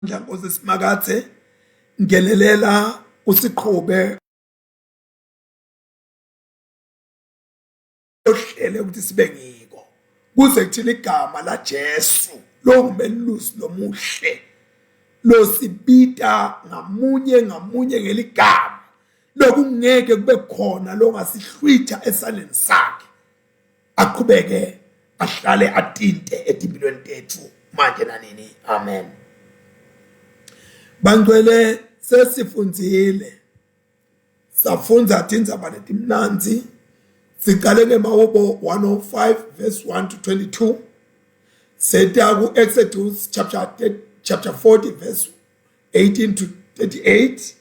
Nkosi Simakathe ngelelela usiqhube ohlele ukuthi sibe ngiko kuze kuthini igama la Jesu lo ngumelusi lomuhle lo sibita ngamunye ngeligama lokungeke kube khona lo ngasihlwitha esandleni sakhe aqhubeke ahlale atinte etimpilweni tethu manje nanini amen. Bangcwele sesifundzile safunza tindzaba letimnanzi siqale ngeMahubo 105 verse 1 to 22 seta ku Exodus chapter 40 verse 18 to 38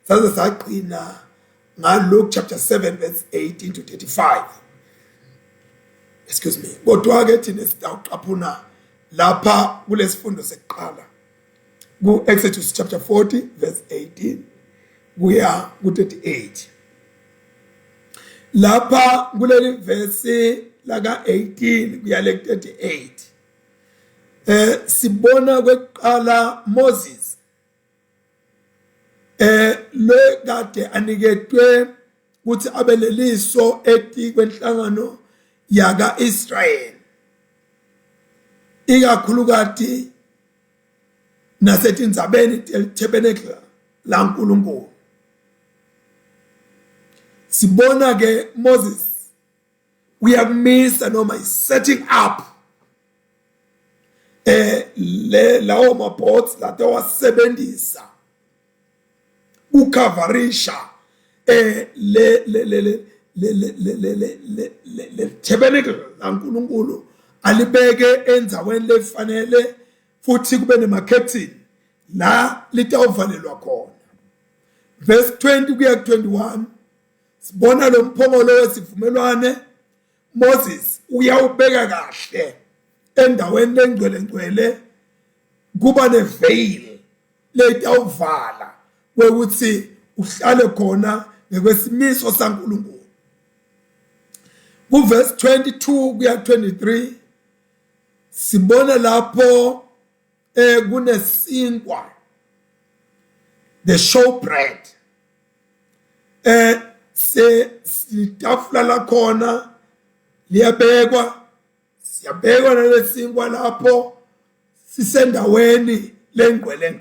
saze saqina ngaLuke chapter 7 verse 18 to 35. Excuse me, kodwa ke thina sitawuqaphuna lapha kulesifundo sekuqala ku Exodus chapter 40 verse 18 kuya ku 38. Lapha kuleli verse laka 18 kuya le 38 sibona kweqala Moses lo kade aniketwe ukuthi abeleliso eti kwenhlangano yaka Israel ikakhulukati nasetindzabeni tabernacle la uNkulunkulu. Sibona ke Moses uyakumisa noma is setting up lawo mabots la tawasebenzisa ukavarisha le tabernacle la uNkulunkulu alibeke enzaweni lefanele futhi kube nemakhetini la litawuvalelwa khona. Verse 20 kuya 21 sibona lo mphongolo wesivumelwane Moses uyawubeka kahle endaweni lengcwele kuba neveil letawuvala ukuthi uhlale khona ngekwesimiso saNkulunkulu. Ku verse 22 kuya 23 sibona lapho kunesinkwa the showbread sitafula la khona liyabekwa siyabekwa nalesinkwa lapho sisendaweni lengcwele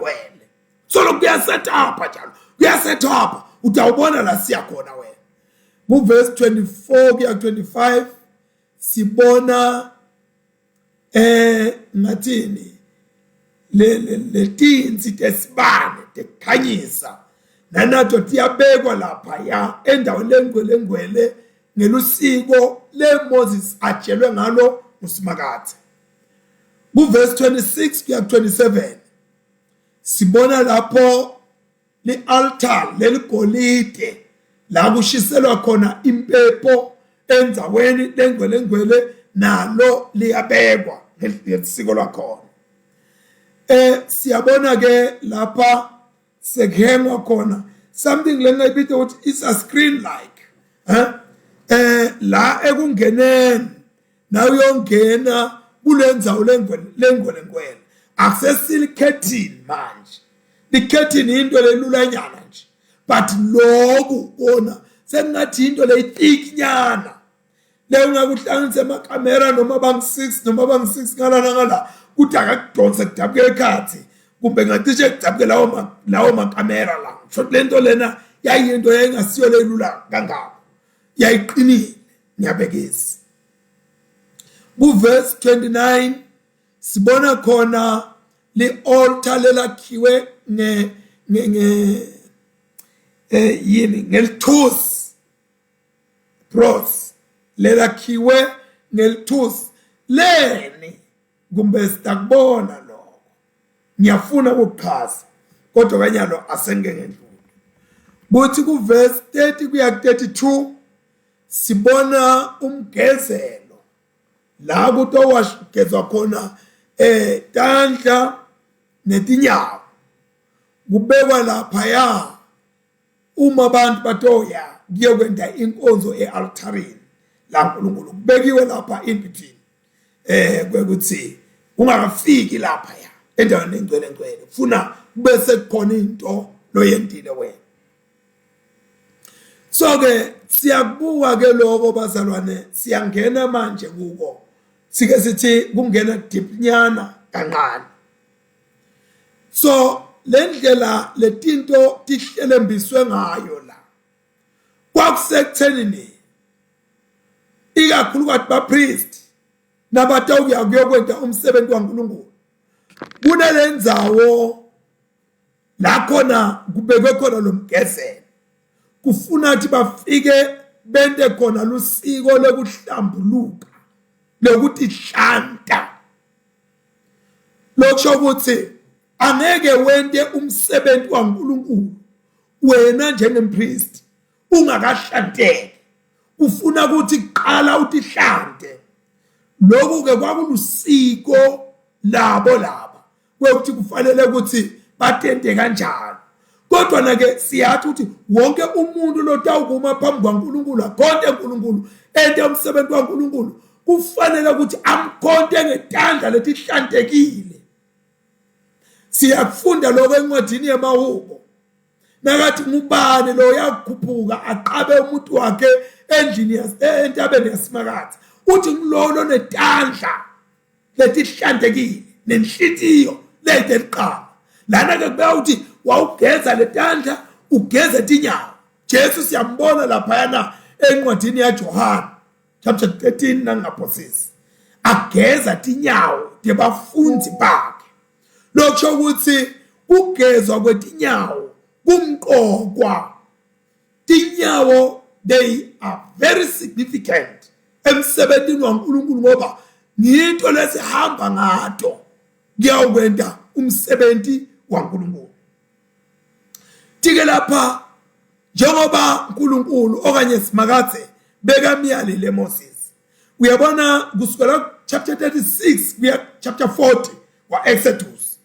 so lokuya set up njalo kuya set up utawubona la siya khona wena. Ku verse 24 kuya 25 sibona ngathini le tinsi tesibane tekhanyisa nanato tiyabekwa lapha ya endaweni lengcwele ngelusiko le Moses atshelwe ngalo uSimakathe. Ku verse 26 kuya 27 sibona lapho le altar leligolide la kushiselwa khona impepho enzaweni lengcwele nalo liyabekwa ngesiko lwakhona. Siyabona ke lapha sekhengwa khona something lengayibithe ukuthi is a screen like la ekungeneni na uyongena kulendzawo lengcwele accessile curtain manje the into lelula nyana nje but lokhu bona sengathi into le thick nyana le ungakuhlanganisa emakamera noma bang 6 noma bang 6 ngala kuthi akakudonsa kudabuke ekhathi kumbe ngacishe kudabuke lawo makamera la shot lento lena yayinto yayingasiyo lelula kangako yayiqinile ngiyabekisa. Ku verse 29 sibona khona le altar lelakhiwe ngelithusi bros lelakhiwe ngelithusi leni kumbe sitakubona lokho ngiyafuna ukuchaza kodwa kanyalo asengeke ngendlulu. Buthi ku verse 30 kuya 32 sibona umgezelo la kutowashigezwa khona tandla netinyawo kubekwa lapha ya uma abantu batoya kuyokwenda inkonzo ealtarini la uNkulunkulu kubekiwe lapha in between kwekuthi ungakafiki lapha ya endaweni engcwele funa kube sekukhona into loyentile wena. So ke siyakubuka ke lokho bazalwane, siyangena manje kuko sike sithi kungena deep nyana kancane. So lendlela letinto tihlelembiswe ngayo la kwakusekuthenini ikakhulu kwathi ba priest nabatawuya kuyokwenza umsebenzi kaNkulunkulu kunalendzawo la khona kubekwe khona lomgezelo, kufuna ukuthi bafike bende khona lusiko lokuhlambuluka lokuthi hlanta. Lokusho ukuthi angeke wende umsebenzi kaNkulunkulu wena njengempriest ungakahlanteki, ufuna ukuthi qala uthi hlante. Lokhu ke kwakulusiko laba kwekuthi kufanele ukuthi batende kanjalo. Kodwa na ke siyathi ukuthi wonke umuntu lotawukuma phambi kwaNkulunkulu akhonte uNkulunkulu ende umsebenzi kaNkulunkulu kufanele ukuthi amkhonte ngetandla letihlantekile. Siyafunda lokho encwadini yeMahubo nakathi ngubani lo yakhuphuka aqabe umuntu wakhe endlini entabeni yasemakatha, uthi ngilolo netandla letihlantekile nenhlitiyo leteliqaba. Lana ke kuba uthi wawugeza letandla ugeze tinyawo. Jesu siyambona lapha yana encwadini yaJohana chapter 13 nangaphosisi ageza tinyawo tebafundzi bakhe. Lokusho ukuthi ukugezwa kwetinyawo kumqokwa. Tinyawo they are very significant emsebenzini waNkulunkulu ngoba ngito lesihamba ngato kuyokwenda umsebenzi waNkulunkulu. Tike lapha njengoba uNkulunkulu okanye simakathe bekamyalile Moses, uyabona kusukela chapter 36 kuya chapter 40 wa Exodus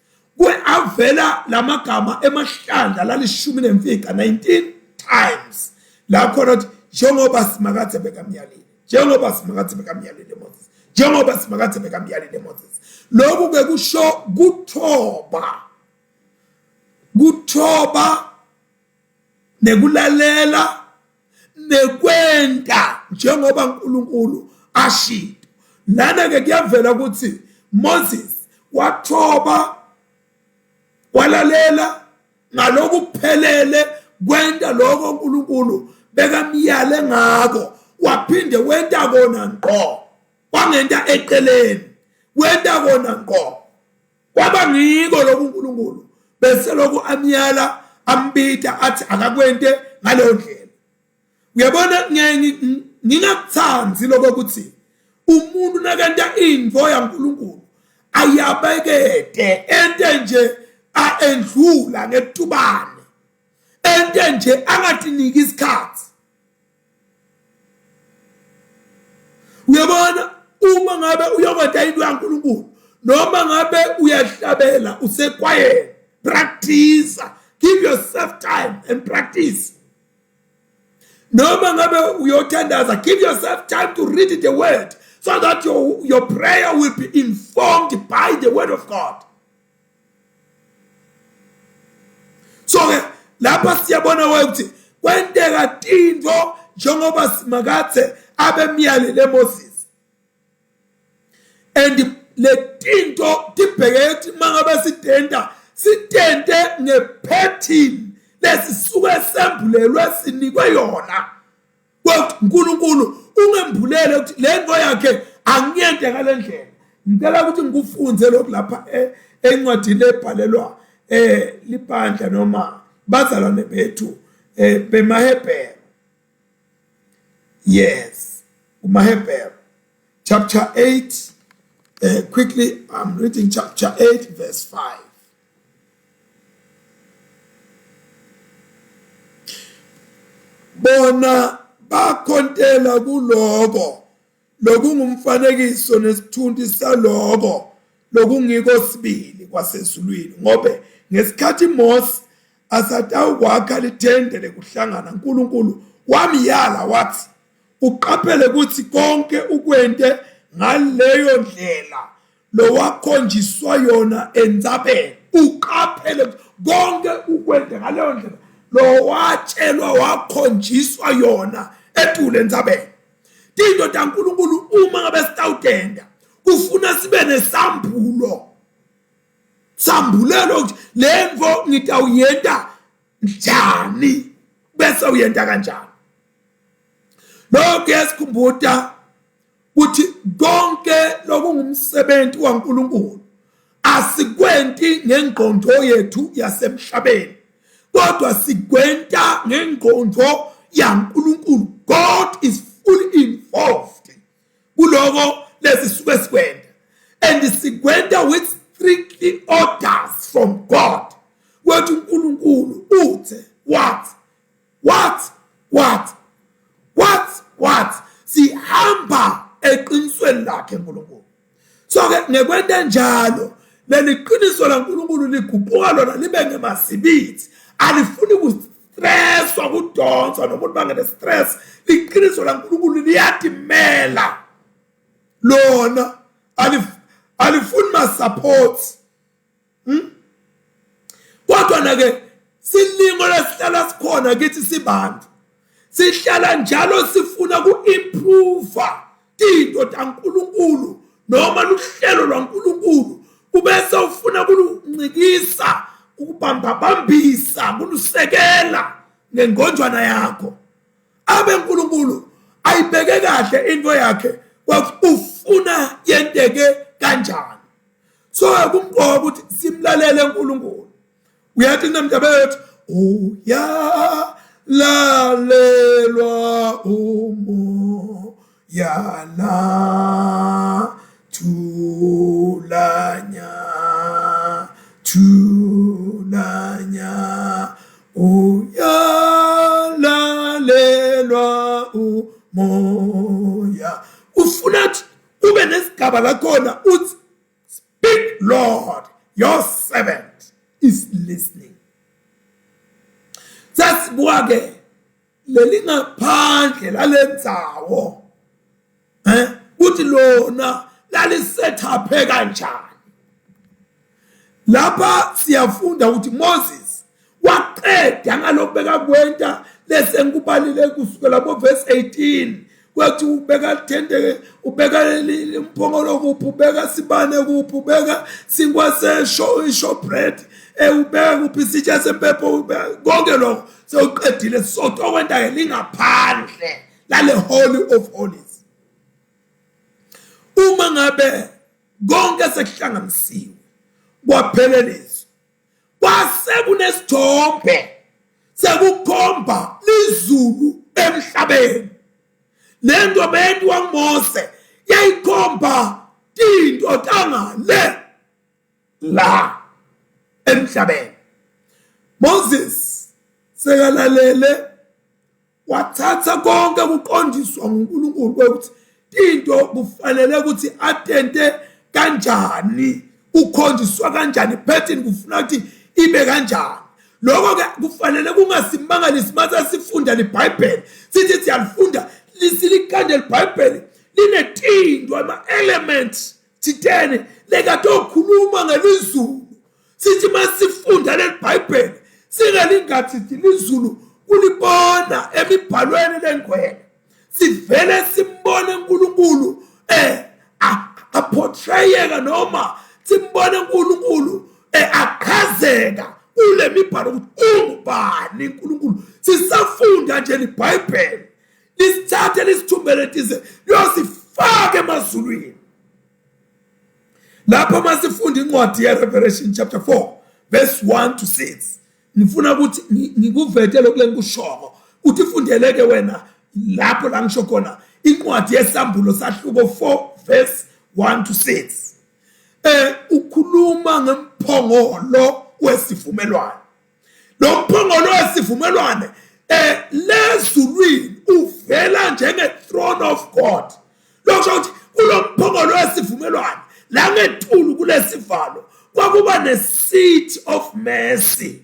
avela lamagama emahlandla lalishumi nemfica 19 times la khona njengoba simakathe bekamyalile, njengoba simakathe bekamyalile Moses, njengoba simakathe bekamyalile Moses. Lokhu ke kusho kuthoba nekulalela nekwenta njengoba uNkulunkulu ashilo. Lana ke kuyavela ukuthi Moses wathoba walalela ngaloku kuphelele kwenta lokho uNkulunkulu bekamyale ngako, waphinde wenta kona ngqo, wangenta eceleni wenta kona ngqo. Kwaba ngiko lokho uNkulunkulu bese lokho amyala ambita athi akakwente ngaleyo ndlela. Uyabona ngingakuthanzi lokho ukuthi umuntu nakanta indvo yaNkulunkulu ayabekete ente nje aendlula ngetubane, ente nje angatiniki isikhathi. Uyabona uma ngabe uyokwenda into yaNkulunkulu noma ngabe uyahlabela usekwayeni, practice, give yourself time and practice. Noma ngabe uyothandaza, give yourself time to read the word so that your prayer will be informed by the word of God. So lapha siyabona ukuthi kwenteka tinto njengoba simakathe abemyalile Moses. And le tinto tibheke mangabe sitente ngepattern lesisuke sembulelwe sinikwe yona. uNkulunkulu ungembulele ukuthi lento yakhe angiyente ngalendlela. Ngicela ukuthi ngikufunze lokho lapha encwadini ebhalelwa libandla noma bazalwane bethu beMahebheru. Yes, uMahebheru chapter 8. Quickly, I'm reading chapter 8 verse 5. Bona bakhontela kuloko lokungumfanekiso nesithundi saloko lokungiko sibili kwasezulwini, ngobe ngesikhathi Mose asatawukwakha lithendele kuhlangana uNkulunkulu wamyala wathi uqaphele ukuthi konke ukwente ngaleyo ndlela lo wakhonjiswa yona endzabeni uqaphele konke ukwenda ngaleyo ndlela lo watshelwa wakhonjiswa yona etule endzabeni. Tinto taNkulunkulu uma ngabe sitawutenda kufuna sibe nesambulo, sambulelo lemvo ngitawuyenda njani bese uyenda kanjani. Lokho yesikhumbuta ukuthi konke lokungumsebenzi waNkulunkulu asikwenti ngengqondo yethu yasemhlabeni kodwa sikwenta ngengqondo yaNkulunkulu. God is fully involved kuloko lesisuke sikwenda, and sikwenda with strictly orders from God. Wathi uNkulunkulu uthe what sihamba eqinisweni lakhe uNkulunkulu. So ke nekwenda njalo leli qiniso laNkulunkulu liguquka lona libe ngemasibithi, alifuni kustresswa kudonsa noma ubangele stress. Iqiniso laNkulunkulu liyadimela lona alifuni ma support. Kodwa nake silingo lesihlala sikhona kithi sibantu sihlala njalo sifuna ku-improve into taNkulunkulu noma luhlelo lwaNkulunkulu ubese ufuna kuluncikisa ukubambabambisa kulusekela ngengonjwana yakho. Abe uNkulunkulu ayibheke kahle into yakhe ufuna yenteke kanjani. So kumqoka ukuthi simlalele uNkulunkulu. Uyathi namdabethu uyalalelwa umoyana tulanya uyalalelwa umoya. Ufuna ube nesigaba lakhona uthi speak Lord, your servant is listening. Sasibuka ke lelingaphandle lalendzawo uthi lona lalisethape kanjani. Lapha siyafunda ukuthi Moses waqeda ngalobeka kwenta lesenkubalile kusukela ku verse 18 kwathi ubeka tende ubeka imphongolo kuphi ubeka sibane kuphi ubeka sinkwase showbread ubeka kuphi sitsha sempepo konke lokho sewuqedile sodwa kwenta ke lingaphandle lale holy of holies. Uma ngabe konke sekuhlanganisiwe kwapheleliswa kwase kunesithombe sekukhomba lizulu emhlabeni. Lento bentu waMose yayikhomba into tangale la emhlabeni. Moses sekalalele wathatha konke kuqondiswa nguNkulunkulu ukuthi into kufanele ukuthi atente kanjani, ukhonjiswa kanjani, pattern kufuna ukuthi ibe kanjani. Lokho ke kufanele kungasimangalisi mase sifunda iBhayibheli sithi siyalifunda lisilikande iBhayibheli linetinto ama-elements thitene lekade okhuluma ngelizulu. Sithi masifunda leBhayibheli singalingathi lizulu kulibona emibhalweni lengcwele, sivele simbone uNkulunkulu aportrayeka noma simbone uNkulunkulu akhazeka kule mibhalo ukuthi ungubani uNkulunkulu. Sisafunda nje iBhayibheli lisithathe lisithumbeletize liyosifake emazulwini. Lapho masifunda incwadi yeRevelation chapter 4 verse 1 to 6 ngifuna ukuthi ngikuvetele kule nkushoko uthi fundeleke wena lapho la ngisho khona incwadi yesambulo sahluko 4 verse 1 to 6. Ukhuluma ngemphongolo wesivumelwano. Lo mphongolo wesivumelwano lezulwini uvela njenge throne of God. Lokho ukuthi kulo mphongolo wesivumelwano la ngethulu kulesivalo kwakuba ne-seat of mercy.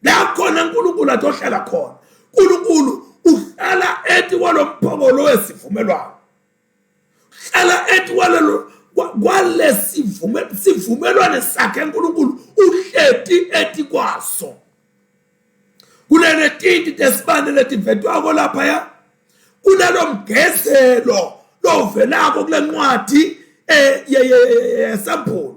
La khona uNkulunkulu atohlala khona. uNkulunkulu uhlala ethi kwalo mphongolo wesivumelwano. Uhlala ethi sivumelwane sakhe uNkulunkulu uhleti eti kwaso. Kunene tinti tesibane letivetwako lapha ya. Kunalo mgezelo lovelako kule ncwadi sample.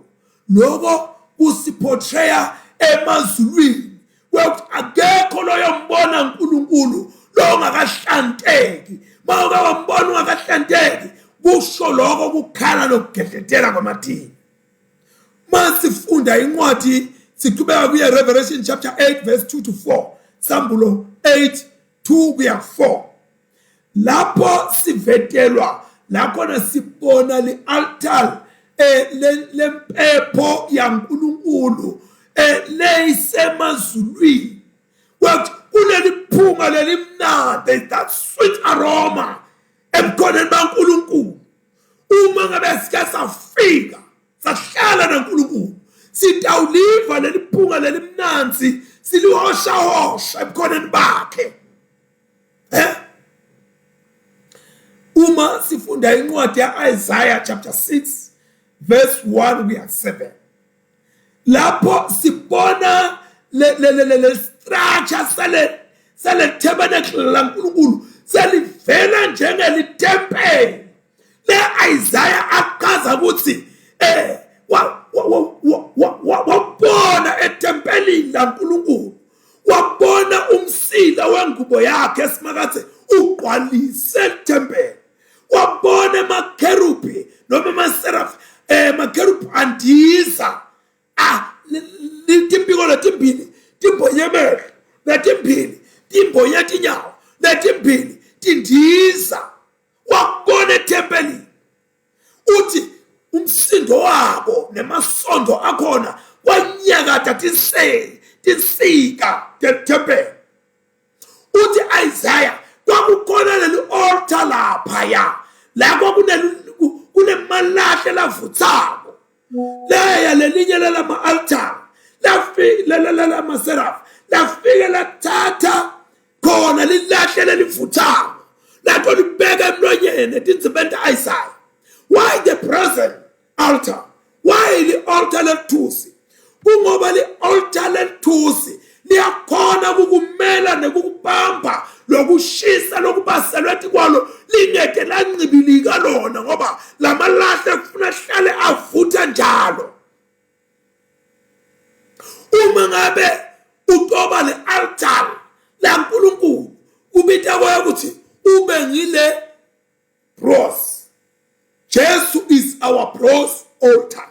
Lokho kusiportraya emazulwini. Ukuthi akekho loyo mbona uNkulunkulu lo ngakahlanteki. Mawuke wambona ungakahlanteki kusho lokho kukhala lokugedletela kwamathini. Masifunda incwadi siqhubeka kuye Revelation chapter 8 verse 2 to 4. Sambulo 8 2 kuya 4. Lapho sivetelwa lakhona sibona le-altar lempepho yaNkulunkulu leyisemazulwini. Kuleliphunga lelimnandi, that sweet aroma ebukhoneni baNkulunkulu. Uma ngabe sike safika sahlala naNkulunkulu sitawuliva leliphunga lelimnandi silihosha ebukhoneni bakhe. Uma sifunda incwadi ya-Isaiah chapter 6 verse 1 kuya 7. Lapho sibona le structure sale tabernacle laNkulunkulu selivela njengelitempeli. Le Isaiah aqhaza ukuthi wabona etempelini laNkulunkulu, wabona umsila wengubo yakhe esimakathe ugqwalise etempeli. Wabona amakherubi noma amaserafi makherubi andiza litimpiko letimbili timbonye amehlo, letimbili timbonye tinyawo, letimbili tindiza. Wabona etempelini uthi umsindo wabo nemasondo akhona kwanyakata tinsika tetempeli. Uthi Isaiah kwakukhona leli altar lapha ya la kunemalahle lavuthako leya lelinye lama altar la maserafi lafike lathatha khona lilahle lelivuthako lato libeka emlonyeni etinzibeni Isaiah. Why the present altar? Why the altar lethusi? Kungoba le altar lethusi liyakhona kukumela nekukubamba lokushisa lokubaselwethi kwalo lingeke lancibilika lona ngoba lamalahle kufuna hlale avutha njalo. Uma ngabe uqoba le altar laNkulunkulu ubita kwayo ukuthi ube ngile bronze. Jesus is our bronze altar.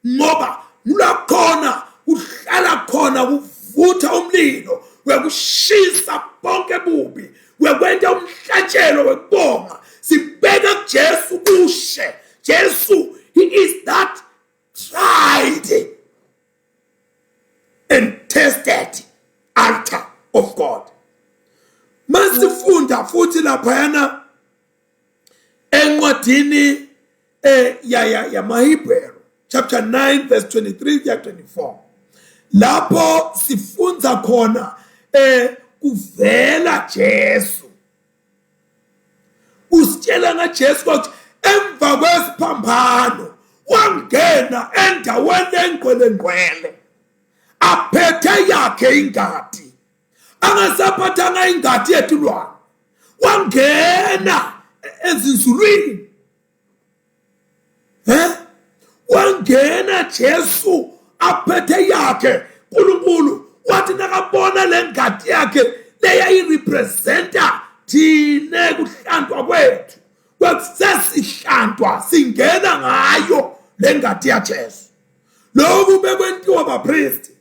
Ngoba mulakhona uhlala khona kuvutha umlilo wekushisa bonke bubi wekwenta umhlatshelo wekubonga. Sibeka kuJesu kushe. Jesu, he is that tried and tested altar of God. Masifunda futhi laphayana encwadini ya maHebrew chapter 9 verse 23 to 24. Lapho sifunza khona kuvela Jesu. Usitshela ngaJesu ukuthi emva kwesiphambano wangena endaweni engcwelengcwele aphethe yakhe ingadi. Angasaphathanga ingadi yetulwana. Wangena ezinzulwini. Wangena Jesu aphethe yakhe. uNkulunkulu wathi nakabona lengadi yakhe leya irepresenta thine kuhlantwa kwethu. Kwasesihlantwa singena ngayo lengadi yaJesu. Lokhu bekwentiwa abapriest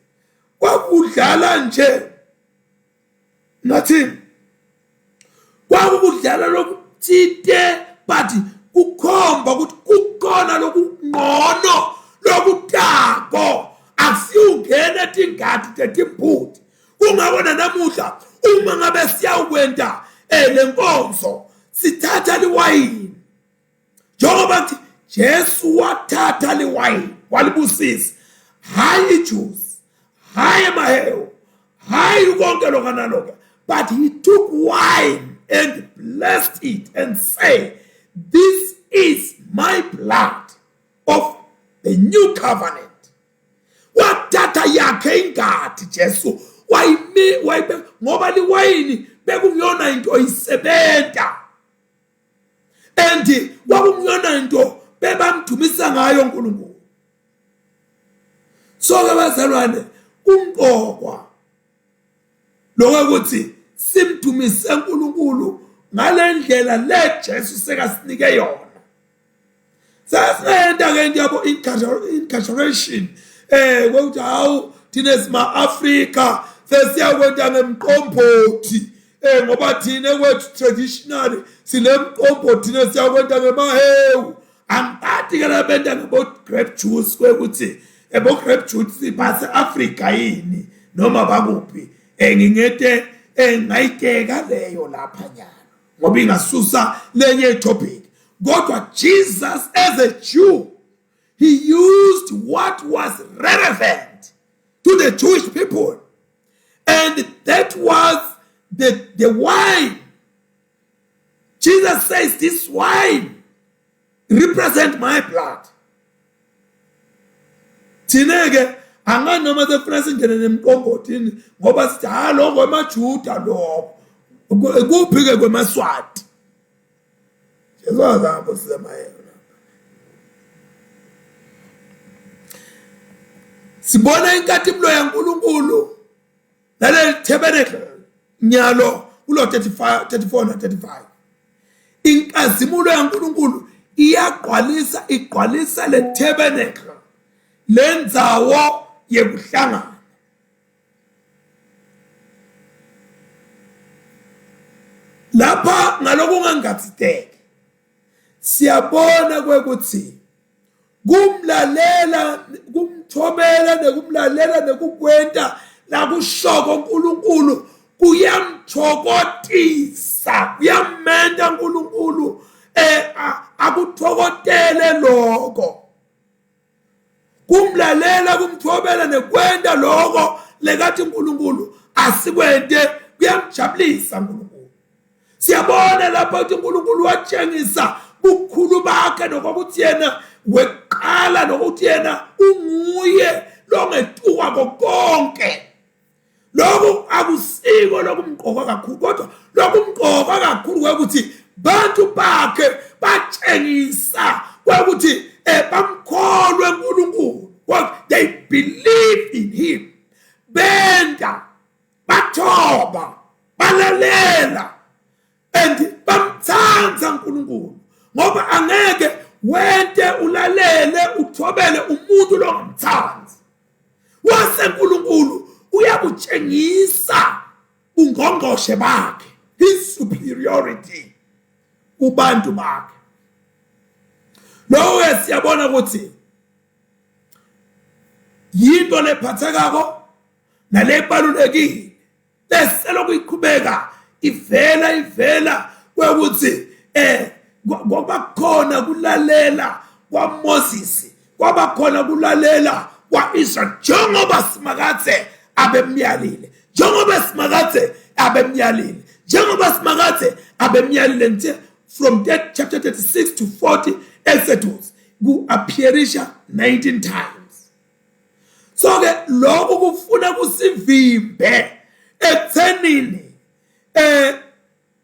kwakudlala nje nathini. Kwakudlala lokuthite but kukhomba ukuthi kukhona lokungcono lokutako akusiyungena tingadi tetimbuti. Ungabona namuhla uma ngabe siyawukwenta lenkonzo sithatha liwayini njengoba kuthi Jesu wathatha liwayini walibusisa, hayi ijuice, hayi amahewu, hayi konke lokho, but he took wine and blessed it and said, this is my blood of the new covenant. Wathatha yakhe ingadi Jesu wayime ngoba liwayini bekungiyona into oyisebenta and wakungiyona into bebamdumisa ngayo uNkulunkulu. So ke bazalwane kumqokwa lokuthi simdumise uNkulunkulu ngalendlela le Jesu sekasinike yona. Sasenda ke into yabo incarceration ukuthi hawu thina sima Africa sesiyakwenza ngemqombothi ngoba thina kwethu traditionally sinemqombothi thina siyakwenza ngemahewu. Angathi ke labenda ngebo grape juice kwekuthi ebo grape juice base Africa yini noma bakuphi ngingete ngayikeka leyo lapha nyana ngoba ingasusa lenye topic. Kodwa Jesus as a Jew, he used what was relevant to the Jewish people, and that was the wine. Jesus says this wine represent my blood. Tinege anga noma the France ngene nemqombothini ngoba sithi ha lo kwemajuda lo kuphike kwemaswati. Jesu sema yena. Sibona inkathimlo yaNkulunkulu lale tabernacle nyalo ulo 34 na 35. Inkazimulo yaNkulunkulu igqwalisa le tabernacle lenzawo yekuhlangana. Lapha ngalokungangathiteke siyabona kwekuthi kumlalela kumthobela nekumlalela nekukwenta la kushoko uNkulunkulu kuyamthokotisa kuyamenda uNkulunkulu akuthokotele lokho kumlalela kumthobela nekwenta lokho lekathi uNkulunkulu asikwente kuyamjabulisa uNkulunkulu. Siyabona lapha ukuthi uNkulunkulu watshengisa bukhulu bakhe nokuthi yena weqala nokuthi yena unguye longetuka konke. Lokho akusiko lokumqoka kakhulu kodwa lokumqoka kakhulu ukuthi bantu bakhe batshengisa ukuthi bamkholwe uNkulunkulu. They believe in him. Benda bathoba balalela and bamthanza uNkulunkulu ngoba angeke wente ulalele uthobele umuntu longamthanzi. Wase uNkulunkulu uyakutshengisa ungqongqoshe bakhe, his superiority kubantu bakhe. Lo siyabona ukuthi yinto lephathekako nalebalulekile leselo kuyiqhubeka ivela kwekuthi ngoba khona kulalela kwaMoses kwaba khona kulalela kwaIsrael njengoba simakathe abemyalile nje from that chapter 36 to 40 Exodus ku appearisha 19 times. So ke lokho kufuna kusivimbe ethenini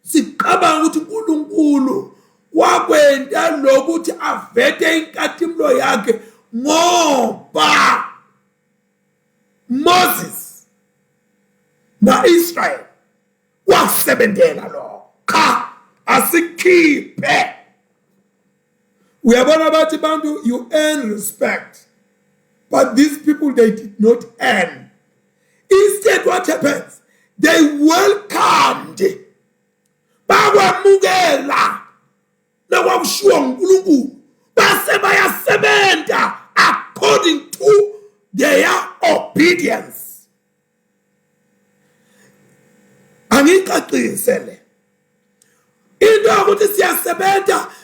siqabanga ukuthi uNkulunkulu wakwenda lokuthi avete inkathimlo yakhe ngoba Moses na Israel wasebenzela lo cha asikhiphe. Uyabona bathi bantu you earn respect, but these people they did not earn. Instead what happens, they welcomed bakwamukela lokwakushiwo uNkulunkulu base bayasebenta according to their obedience. Angicacise into ukuthi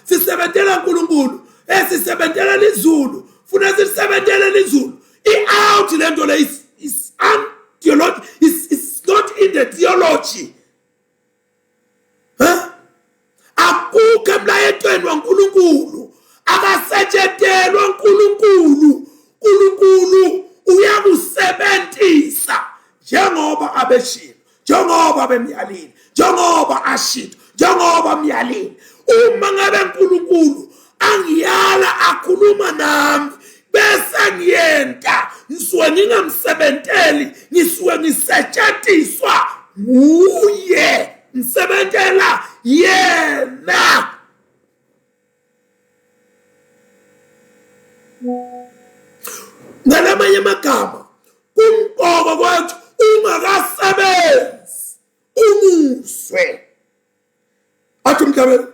sisebentela uNkulunkulu sisebentela lizulu funa sisebentela lizulu out lento le is theology is not in the theology. Akukho emlayetweni waNkulunkulu akasetshenziswa uNkulunkulu. uNkulunkulu uyakusebenzisa njengoba abeshilo, njengoba bemyalile, njengoba ashito, njengoba myalile. Uma ngabe uNkulunkulu angiyala akhuluma nami bese ngiyenta, ngisuke ngingamsebenteli, ngisuke ngisetshenziswa nguye, ngisebentela yena. Ngalamanye amagama, kumqoka kwethu ungakasebenzi umuswe. Athi mhlawumbe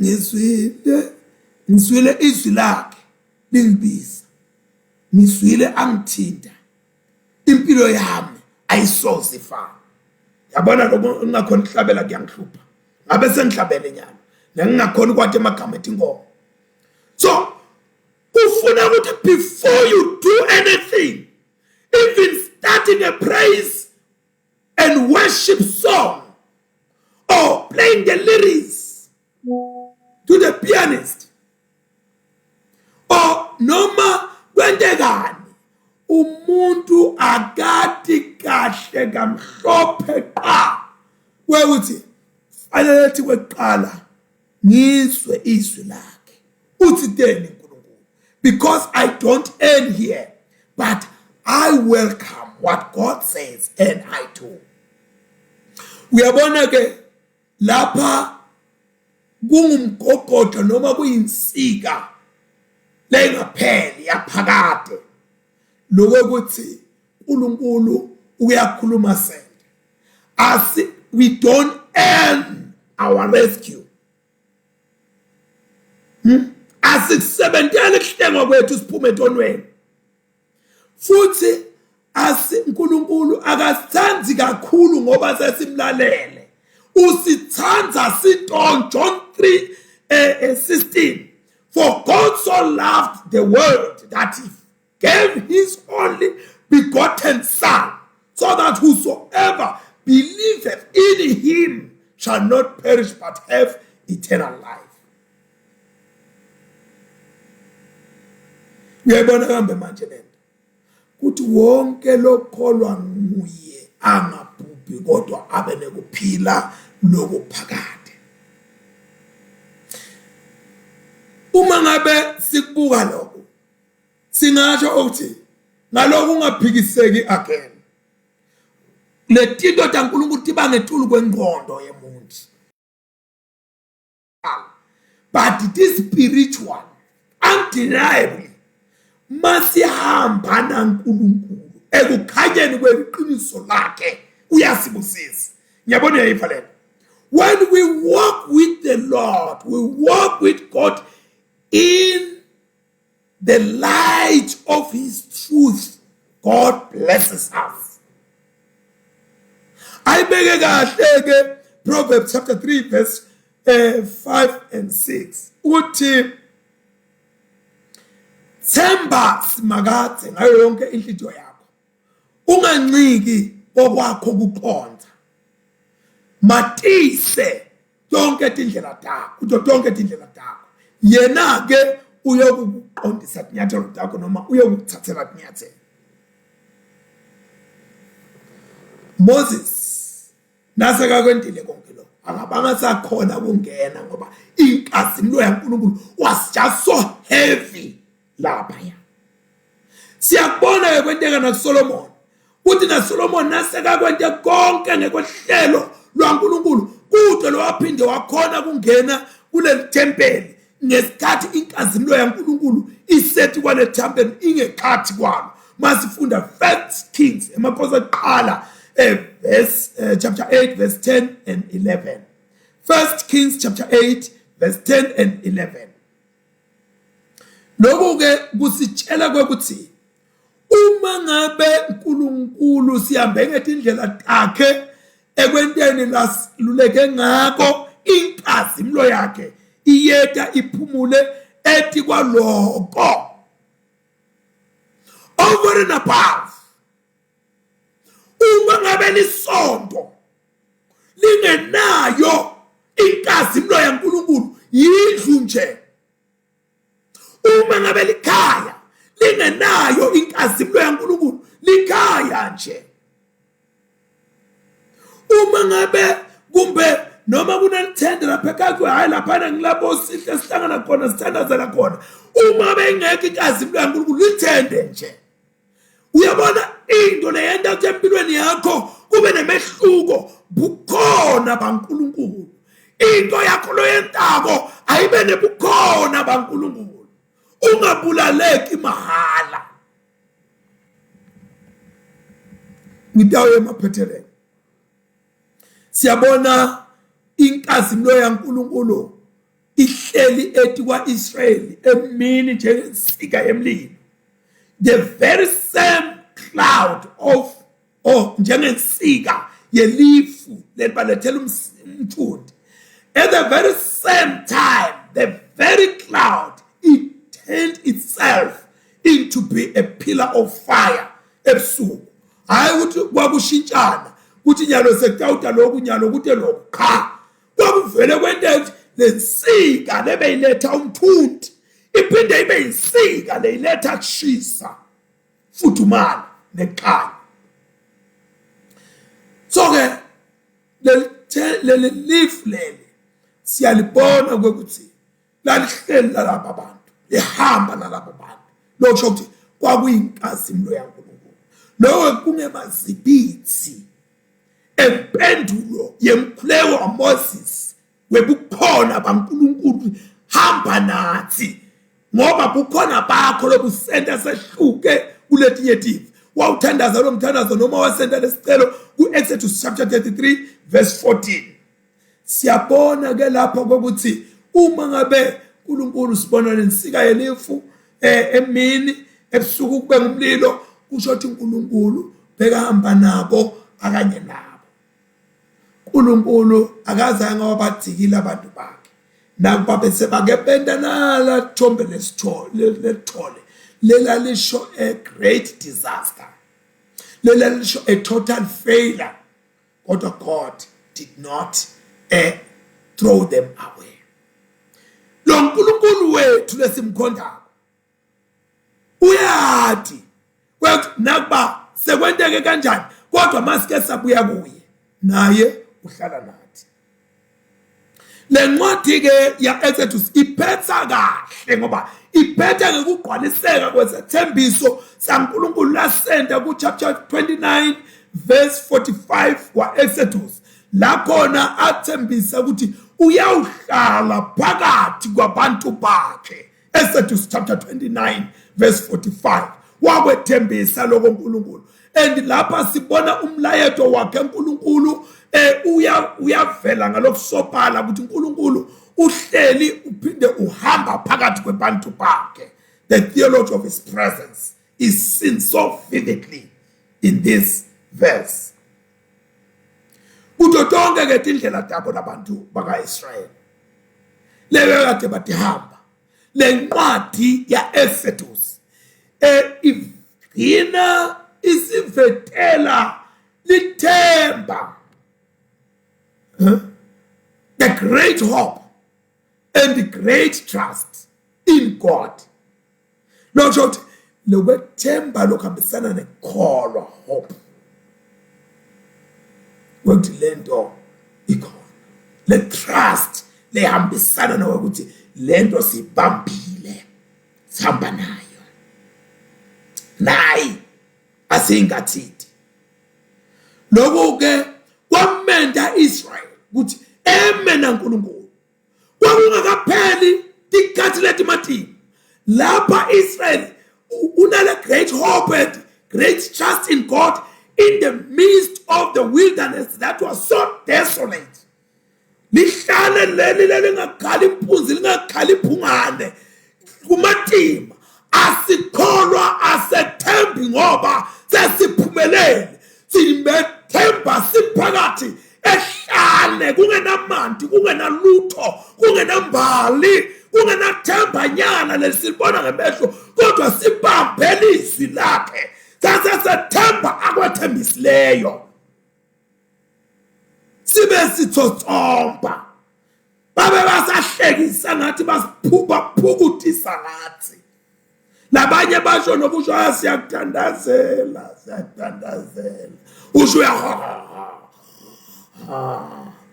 ngizwile ngizwile izwi lakhe lingibiza, ngizwile angithinta, impilo yami ayisoze ifana. Yabona lokho ngingakhona ukuhlabela kuyangihlupha, ngabe sengihlabele nyalo nengingakhona kwathi emagama ethi inkomo. So kufuna ukuthi before you do anything, even starting a praise and worship song or playing the lyrics to the pianist, or noma kwendekani umuntu akati kahle kamhlophe qa wekuthi fanele ethi kweqala ngizwe izwi lakhe. Uthi teni uNkulunkulu, because I don't end here, but I welcome what God says and I do. Uyabona ke lapha kungumgogodla noma kuyinsika lengapheli yaphakade lokuthi uNkulunkulu uyakhuluma sente. We don't earn our rescue. Asisebentele kuhlenga kwethu siphume etonweni. Futhi uNkulunkulu akasithandi kakhulu ngoba sesimlalele. Usithanda sito. John 3:16. For God so loved the world that he gave his only begotten Son, so that whosoever believeth in him shall not perish but have eternal life. Uyabona kambe manje lento kuthi wonke lokholwa nguye angabhubhi kodwa abe nekuphila lokuphakade. Uma ngabe sikubuka lokho singasho ukuthi ngalokho ungaphikiseki again. Letinto taNkulunkulu tibangethulu kwengqondo yemuntu. But it is spiritual, undeniably. Masihamba naNkulunkulu ekukhanyeni kweqiniso lakhe uyasibusisa. Ngiyabona uyayivalela. When we walk with the Lord, we walk with God in the light of his truth. God blesses us. I beg kahle Proverbs chapter 3 verse 5 and 6. Uthi themba simakade ngayo yonke inhliziyo yakho, unganciki okwakho kuqonda, matise tonke indlela zakho, tonke indlela zakho, yena ke uyokuqondisa inyathelo zakho noma uyokuthathela inyathelo. Moses naseka kwentile konke lo akabanga sakhona ukungena ngoba inkazimulo yaNkulunkulu was just so heavy lapha ya. Siyakubona kwenteka naSolomon uthi naSolomon naseka kwente konke ngekwehlelo lwaNkulunkulu kude lo waphinde wakhona kungena kuleli tempeli ngesikhathi inkazimulo yaNkulunkulu isethi kwale tempeli ingekhathi kwalo. Masifunda 1 Kings emakhosi aqala chapter 8 verse 10 and 11. 1 Kings chapter 8 verse 10 and 11. Lokho ke kusitshela ukuthi uma ngabe uNkulunkulu sihambe ngetindlela zakhe ekwenteni lasiluleke ngakho inkazimulo yakhe iyeta iphumule ethi kwaloko over and above. Uma ngabe lisonto lingenayo nayo inkazimulo yaNkulunkulu likhaya nje. Uma ngabe kumbe noma kunalithende lapha ekhaya hayi lapha ngilapho sihle sihlangana khona sithandazela khona, uma bengekho inkazimulo yaNkulunkulu lithende nje. Uyabona into leyenda ukuthi empilweni yakho kube nemehluko bukhona baNkulunkulu. Into yakho loyentako ayibe nebukhona baNkulunkulu. Ungabulaleki mahala. Ngidawo emaphetheleni siyabona inkazimulo yaNkulunkulu ihleli ethi kwaIsrayeli emini njengensika yemlilo. The very same cloud of njengensika yelifu lebalethela umthundi. At the very same time, the very cloud, it turned itself into be a pillar of fire ebusuku. Hayi ukuthi kwakushintshana ukuthi nyalo sekutawuta lokhu nyalo kuthi lokhu cha. Kwakuvele kwento lensika lebeyiletha umthundi iphinde ibe insika leyiletha kushisa futhumala neqala. So ke le leaf leli siyalibona ukuthi lalihleli lalapha abantu lihamba lalapha abantu. Lokho ukuthi kwakuyinkazimulo yaNkulunkulu. Lokho kungemazibitsi empendulo yemkhuleko kaMoses webukhona baNkulunkulu hamba nathi ngoba bukhona bakho lobusenta sehluke kuletinye tivi. Wawuthandaza lo mthandazo noma wasenta lesicelo ku-Exodus chapter 33 verse 14. Siyabona ke lapha ukuthi uma ngabe uNkulunkulu sibona lensika yelifu emini ebusuku kube ngumlilo, kusho ukuthi uNkulunkulu bekahamba nabo akanye nabo. uNkulunkulu akazange wabadzikile abantu bakhe. Nakuba bese bakependa nala thombe lesithole lelalisho a great disaster, lelalisho a total failure, but God did not throw them away. Lo uNkulunkulu wethu lesimkhondayo uyathi kwathi nakuba sekwenteke kanjani kodwa masike sabuya kuye naye uhlala nathi. Le ncwadi ke ya Exodus iphetha kahle ngoba iphetha ngekugqwaliseka kwesethembiso saNkulunkulu lasenda ku chapter 29 verse 45 wa Exodus. La khona athembisa ukuthi uyawuhlala phakathi kwabantu bakhe. Exodus chapter 29 verse 45 wakwethembisa lokho uNkulunkulu. And lapha sibona umlayeto wakhe uNkulunkulu uyavela ngalokusobhala ukuthi uNkulunkulu uhleli uphinde uhamba phakathi kwabantu bakhe. The theology of his presence is seen so vividly in this verse. Kuto tonke ke tindlela tabo labantu bakaIsrael leyo kade batihamba. Le ncwadi ya Exodus igcina isivetela lithemba, the great hope and the great trust in God. Lokho ukuthi lokwethemba lokuhambisana nekholwa, hope, ukuthi lento ikhona. Le trust lehambisana nokuthi lento sibambile sihamba nayo nayi asingathiti. Lokho ke kwamenda Israel ukuthi emena uNkulunkulu kwakungakapheli tikhathi letimathini lapha Israel unale great hope and great trust in God in the midst of the wilderness that was so desolate. Lihlale leli lingakhali impunzi lingakhali iphungane kumatima asikholwa asethembi ngoba sesiphumelele sibethemba siphakathi ehlane kungenamanti kungenalutho kungenambali kungenathemba nyana lesibona ngemehlo kodwa sibambele izwi lakhe sasethemba akwethembisileyo sibe sithothomba babe basahlekisa ngathi basiphuka phukutisa ngathi labanye basho nobusho siyakuthandazela usho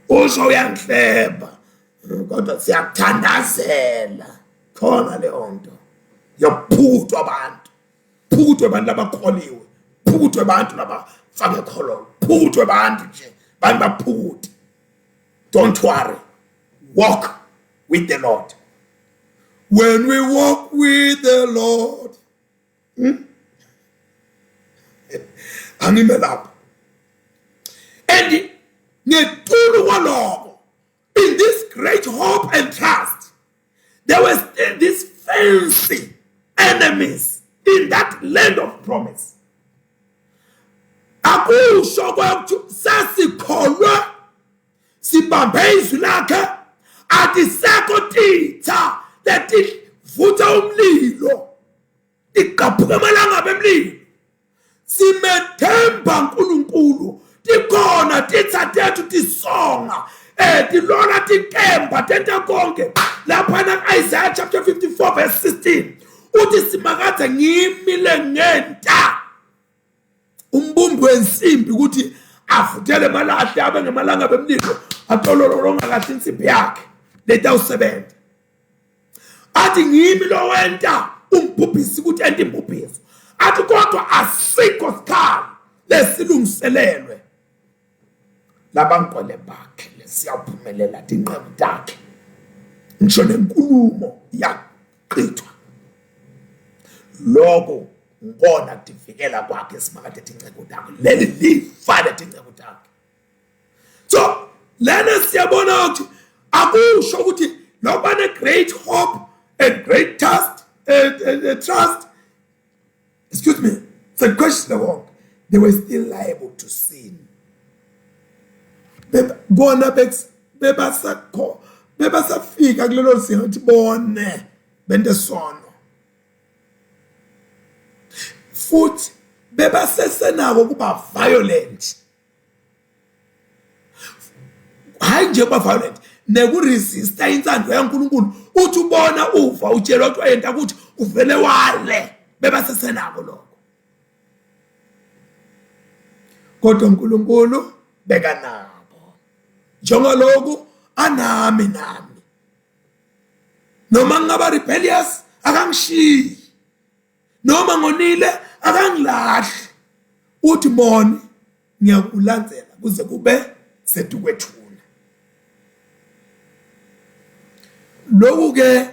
usho uyangihleba kodwa siyakuthandazela khona le nto yophuthwa abantu abakholiwe phukutwe abantu labafake khololo phukutwe abantu nje bantu baphukute. Don't worry, walk with the Lord. When we walk with the Lord, angime lapho and ngetulu kwaloko, in this great hope and trust, there were still these fancy enemies in that land of promise. Akusho kwethu sasikholwe sibambe izwi lakhe atisekho titha letivutha umlilo iqaphuka amalanga emlilo simethemba uNkulunkulu tikhona titha tethu tisonga tilona tikemba tenta konke lapha na Isaiah chapter 54 verse 16 uthi simakade ngimile ngenta umbumbi wensimbi ukuthi avuthele malahle abe ngemalanga bemlilo atololonga kahle insiphi yakhe leta usebenza athi ngimi lo wenta umbhubhisi ukuthi ente imbhubhiso athi kodwa asikho sikhala lesilungiselelwe labanqole bakhe lesiyaphumelela dinqebo takhe ngisho nenkulumo yaqithwa lokho ngibona kudivikela kwakhe simakade dinqebo takhe leli lifale dinqebo takhe. So lena siyabona ukuthi akusho ukuthi noba ne great hope and great trust excuse me, the question of they were still liable to sin. Bona bebasafika kulelo singa ukuthi bone bente sono futhi bebasesenako kuba violent, hayi nje kuba violent nekuresista insando yaNkulunkulu uthi ubona uva utshela ukuthi wayenta ukuthi uvele wale bebasesenako lokho kodwa uNkulunkulu bekanabo njengaloku anami noma ngaba rebellious akangishiyi noma ngonile akangilahli uthi moni ngiyakulandzela kuze kube sedukwethuna. Lokhu ke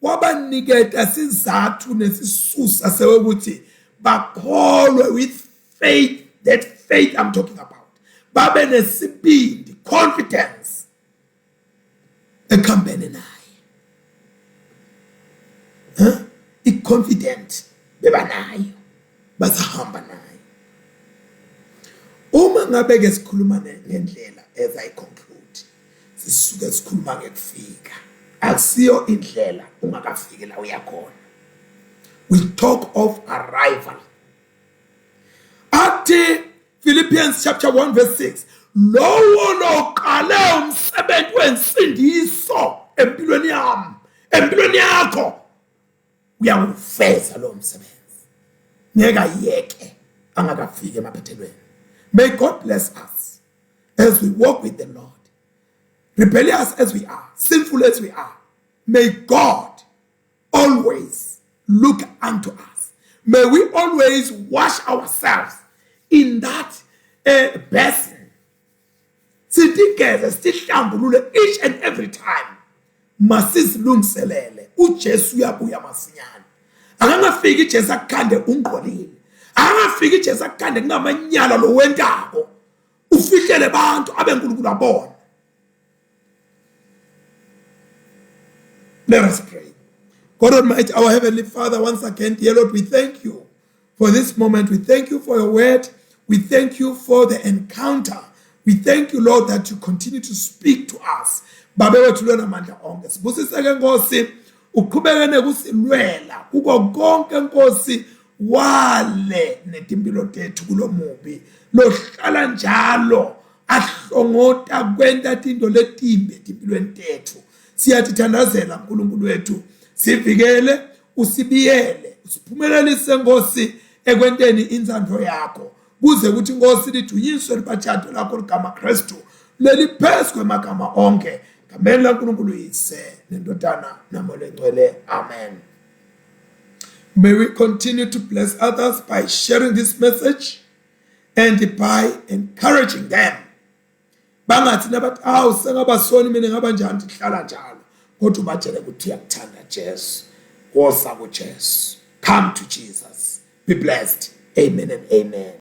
wabaniketa sizathu nesisusa sewukuthi bakholwe with faith, that faith I'm talking about, babe nesibindi, confidence ekhambene naye i-confident bebanayo bazahamba naye. Uma ngabe ke sikhuluma ngendlela as I conclude sisuke sikhuluma ngekufika akusiyo indlela ungakafiki la uyakhona. We talk of arrival. At Philippians chapter 1 verse 6, lowo loqale umsebenzi wensindiso empilweni yami empilweni yakho uyawufeza lo msebenzi ngeke yeke angakafiki emaphethelweni. May God bless us as we walk with the Lord, rebellious as we are, sinful as we are. May God always look unto us. May we always wash ourselves in that basin. Sitigeze sihlambulule each and every time. Masizilungiselele uJesu uyabuya masinyane. Akangafiki Jesu akukhande ungqolile. Akangafiki Jesu akukhande kungamanyala lo wentako. Ufihlele abantu abeNkulunkulu abona. Let us pray. God Almighty, our Heavenly Father, once again, dear Lord, we thank you for this moment. We thank you for your word. We thank you for the encounter. We thank you, Lord, that you continue to speak to us. Babe wethu lona amandla onke. Sibusiseke Nkosi, uqhubeke nekusilwela kuko konke Nkosi wale netimpilo tethu kulomubi. Lohlala njalo ahlongota kwenta into letimbe timpilweni tethu. Siyatithandazela uNkulunkulu wethu, sivikele, usibiyele, usiphumelelise Nkosi ekwenteni inzando yakho kuze kuthi Nkosi lidunyiswe libhathado lakho ligama Kristu leli phezu kwamagama onke ngameni laNkulunkulu Yise neNdodana naMoya Oyingcwele. Amen. May we continue to bless others by sharing this message and by encouraging them. Bangathi nabathi awu sengabasoni mina ngabanjani ndihlala njalo kodwa ubatshele ukuthi uyakuthanda Jesu. Wosa kuJesu. Come to Jesus. Be blessed. Amen and amen.